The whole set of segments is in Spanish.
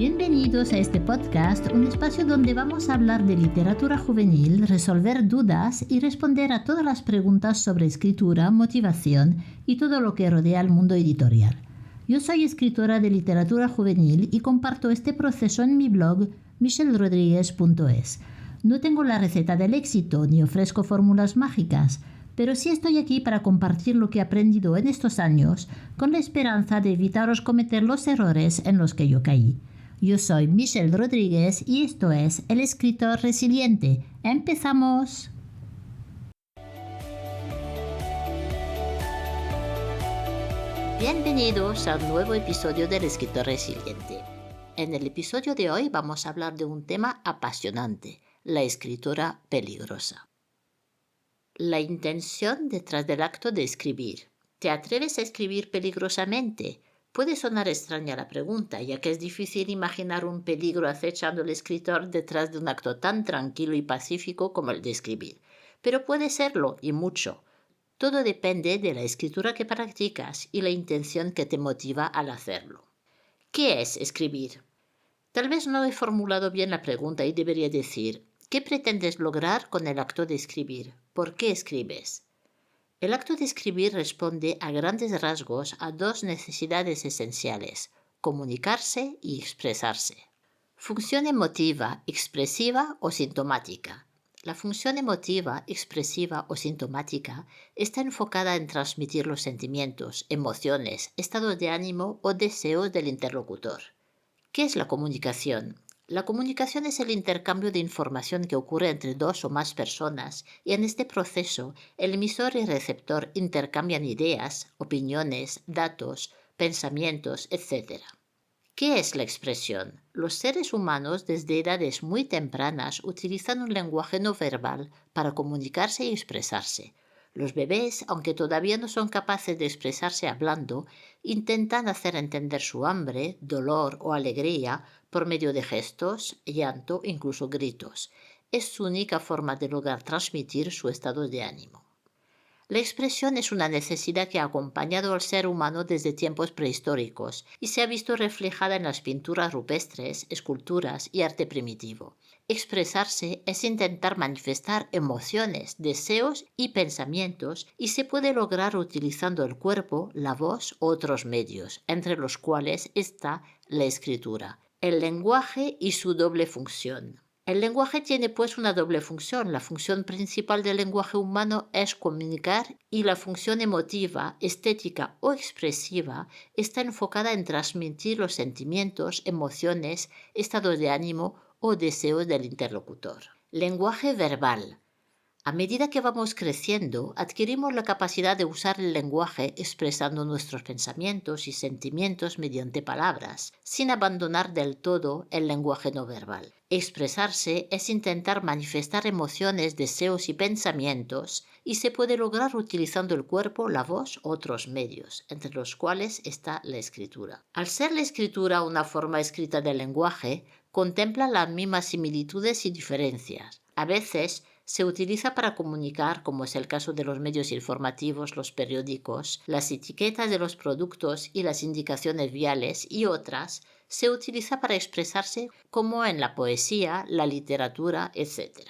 Bienvenidos a este podcast, un espacio donde vamos a hablar de literatura juvenil, resolver dudas y responder a todas las preguntas sobre escritura, motivación y todo lo que rodea al mundo editorial. Yo soy escritora de literatura juvenil y comparto este proceso en mi blog michelrodriguez.es. No tengo la receta del éxito ni ofrezco fórmulas mágicas, pero sí estoy aquí para compartir lo que he aprendido en estos años con la esperanza de evitaros cometer los errores en los que yo caí. Yo soy Michel Rodríguez y esto es El Escritor Resiliente. ¡Empezamos! Bienvenidos a un nuevo episodio del Escritor Resiliente. En el episodio de hoy vamos a hablar de un tema apasionante, la escritura peligrosa. La intención detrás del acto de escribir. ¿Te atreves a escribir peligrosamente? Puede sonar extraña la pregunta, ya que es difícil imaginar un peligro acechando al escritor detrás de un acto tan tranquilo y pacífico como el de escribir. Pero puede serlo, y mucho. Todo depende de la escritura que practicas y la intención que te motiva al hacerlo. ¿Qué es escribir? Tal vez no he formulado bien la pregunta y debería decir, ¿qué pretendes lograr con el acto de escribir? ¿Por qué escribes? El acto de escribir responde a grandes rasgos a dos necesidades esenciales, comunicarse y expresarse. Función emotiva, expresiva o sintomática. La función emotiva, expresiva o sintomática está enfocada en transmitir los sentimientos, emociones, estados de ánimo o deseos del interlocutor. ¿Qué es la comunicación? La comunicación es el intercambio de información que ocurre entre dos o más personas y en este proceso el emisor y receptor intercambian ideas, opiniones, datos, pensamientos, etc. ¿Qué es la expresión? Los seres humanos desde edades muy tempranas utilizan un lenguaje no verbal para comunicarse y expresarse. Los bebés, aunque todavía no son capaces de expresarse hablando, intentan hacer entender su hambre, dolor o alegría por medio de gestos, llanto e incluso gritos. Es su única forma de lograr transmitir su estado de ánimo. La expresión es una necesidad que ha acompañado al ser humano desde tiempos prehistóricos y se ha visto reflejada en las pinturas rupestres, esculturas y arte primitivo. Expresarse es intentar manifestar emociones, deseos y pensamientos y se puede lograr utilizando el cuerpo, la voz u otros medios, entre los cuales está la escritura, el lenguaje y su doble función. El lenguaje tiene pues una doble función. La función principal del lenguaje humano es comunicar y la función emotiva, estética o expresiva está enfocada en transmitir los sentimientos, emociones, estados de ánimo o deseos del interlocutor. Lenguaje verbal. A medida que vamos creciendo, adquirimos la capacidad de usar el lenguaje expresando nuestros pensamientos y sentimientos mediante palabras, sin abandonar del todo el lenguaje no verbal. Expresarse es intentar manifestar emociones, deseos y pensamientos, y se puede lograr utilizando el cuerpo, la voz u otros medios, entre los cuales está la escritura. Al ser la escritura una forma escrita del lenguaje, contempla las mismas similitudes y diferencias. A veces, se utiliza para comunicar, como es el caso de los medios informativos, los periódicos, las etiquetas de los productos y las indicaciones viales, y otras se utiliza para expresarse, como en la poesía, la literatura, etc.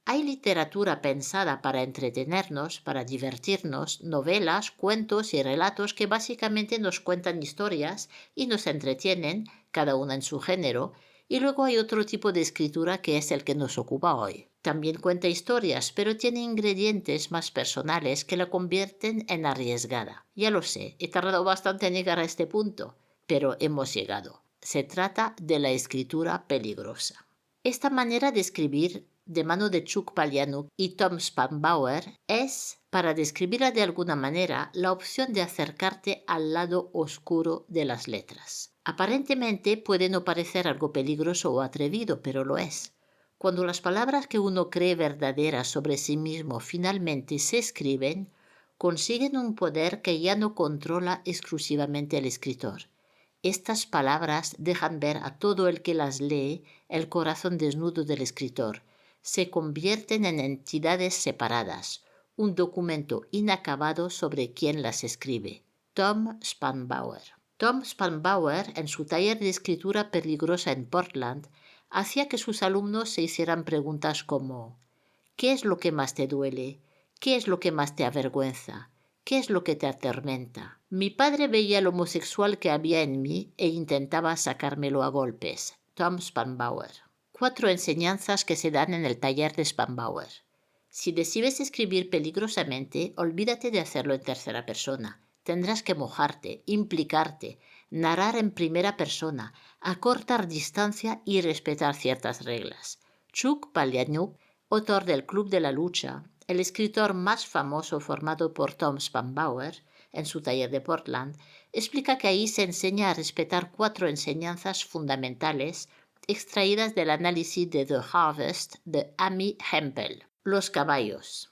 Hay literatura pensada para entretenernos, para divertirnos, novelas, cuentos y relatos que básicamente nos cuentan historias y nos entretienen, cada una en su género, y luego hay otro tipo de escritura que es el que nos ocupa hoy. También cuenta historias, pero tiene ingredientes más personales que la convierten en arriesgada. Ya lo sé, he tardado bastante en llegar a este punto, pero hemos llegado. Se trata de la escritura peligrosa. Esta manera de escribir, de mano de Chuck Palahniuk y Tom Spanbauer, es, para describirla de alguna manera, la opción de acercarte al lado oscuro de las letras. Aparentemente puede no parecer algo peligroso o atrevido, pero lo es. Cuando las palabras que uno cree verdaderas sobre sí mismo finalmente se escriben, consiguen un poder que ya no controla exclusivamente el escritor. Estas palabras dejan ver a todo el que las lee el corazón desnudo del escritor. Se convierten en entidades separadas, un documento inacabado sobre quien las escribe. Tom Spanbauer. Tom Spanbauer, en su taller de escritura peligrosa en Portland, hacía que sus alumnos se hicieran preguntas como: ¿qué es lo que más te duele? ¿Qué es lo que más te avergüenza? ¿Qué es lo que te atormenta? Mi padre veía el homosexual que había en mí e intentaba sacármelo a golpes. Tom Spanbauer. 4 enseñanzas que se dan en el taller de Spanbauer. Si decides escribir peligrosamente, olvídate de hacerlo en tercera persona. Tendrás que mojarte, implicarte, narrar en primera persona, acortar distancia y respetar ciertas reglas. Chuck Palahniuk, autor del Club de la Lucha, el escritor más famoso formado por Tom Spanbauer en su taller de Portland, explica que ahí se enseña a respetar 4 enseñanzas fundamentales extraídas del análisis de The Harvest de Amy Hempel. Los caballos.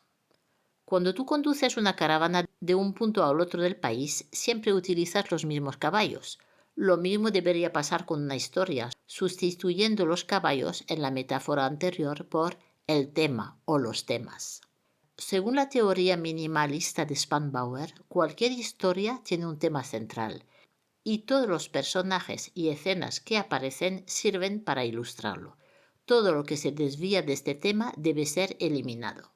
Cuando tú conduces una caravana de un punto al otro del país, siempre utilizas los mismos caballos. Lo mismo debería pasar con una historia, sustituyendo los caballos en la metáfora anterior por el tema o los temas. Según la teoría minimalista de Spanbauer, cualquier historia tiene un tema central y todos los personajes y escenas que aparecen sirven para ilustrarlo. Todo lo que se desvía de este tema debe ser eliminado.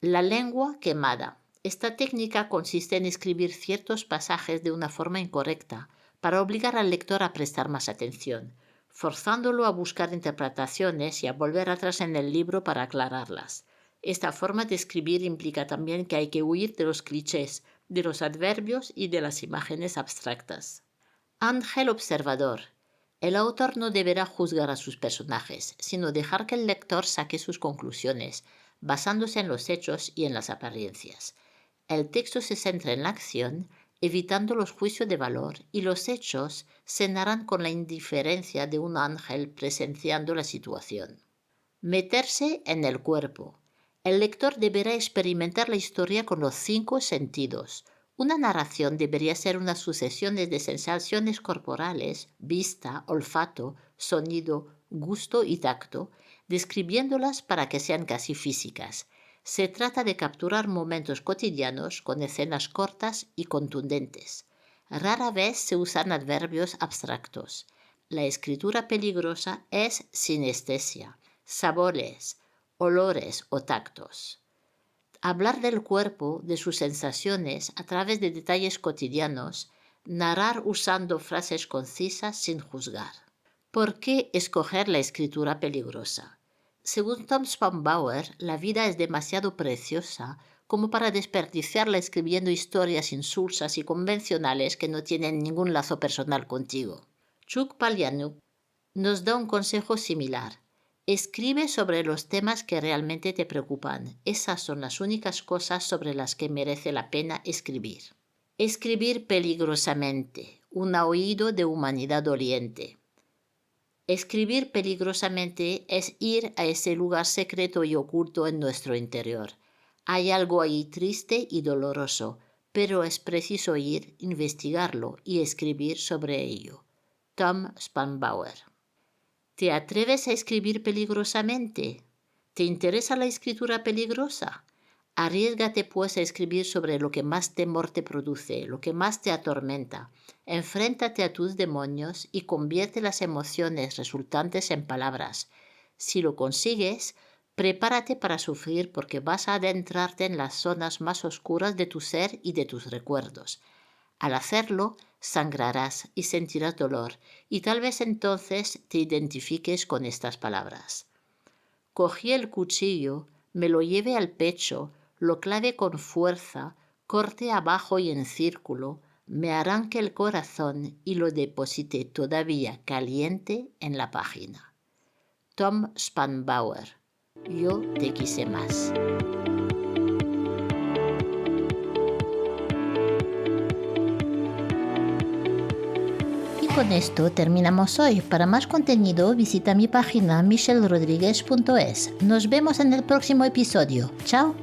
La lengua quemada. Esta técnica consiste en escribir ciertos pasajes de una forma incorrecta para obligar al lector a prestar más atención, forzándolo a buscar interpretaciones y a volver atrás en el libro para aclararlas. Esta forma de escribir implica también que hay que huir de los clichés, de los adverbios y de las imágenes abstractas. Ángel observador. El autor no deberá juzgar a sus personajes, sino dejar que el lector saque sus conclusiones, basándose en los hechos y en las apariencias. El texto se centra en la acción, evitando los juicios de valor, y los hechos se narran con la indiferencia de un ángel presenciando la situación. Meterse en el cuerpo. El lector deberá experimentar la historia con los 5 sentidos. Una narración debería ser una sucesión de sensaciones corporales, vista, olfato, sonido, gusto y tacto, describiéndolas para que sean casi físicas. Se trata de capturar momentos cotidianos con escenas cortas y contundentes. Rara vez se usan adverbios abstractos. La escritura peligrosa es sinestesia, sabores, olores o tactos. Hablar del cuerpo, de sus sensaciones, a través de detalles cotidianos, narrar usando frases concisas sin juzgar. ¿Por qué escoger la escritura peligrosa? Según Tom Spanbauer, la vida es demasiado preciosa como para desperdiciarla escribiendo historias insulsas y convencionales que no tienen ningún lazo personal contigo. Chuck Palahniuk nos da un consejo similar. Escribe sobre los temas que realmente te preocupan. Esas son las únicas cosas sobre las que merece la pena escribir. Escribir peligrosamente. Un oído de humanidad doliente. Escribir peligrosamente es ir a ese lugar secreto y oculto en nuestro interior. Hay algo ahí triste y doloroso, pero es preciso ir, investigarlo y escribir sobre ello. Tom Spanbauer. ¿Te atreves a escribir peligrosamente? ¿Te interesa la escritura peligrosa? Arriésgate pues a escribir sobre lo que más temor te produce, lo que más te atormenta. Enfréntate a tus demonios y convierte las emociones resultantes en palabras. Si lo consigues, prepárate para sufrir porque vas a adentrarte en las zonas más oscuras de tu ser y de tus recuerdos. Al hacerlo, sangrarás y sentirás dolor, y tal vez entonces te identifiques con estas palabras. Cogí el cuchillo, me lo llevé al pecho, lo clavé con fuerza, corté abajo y en círculo, me arranqué el corazón y lo deposité todavía caliente en la página. Tom Spanbauer. Yo te quise más. Con esto terminamos hoy. Para más contenido visita mi página michelrodriguez.es. Nos vemos en el próximo episodio. Chao.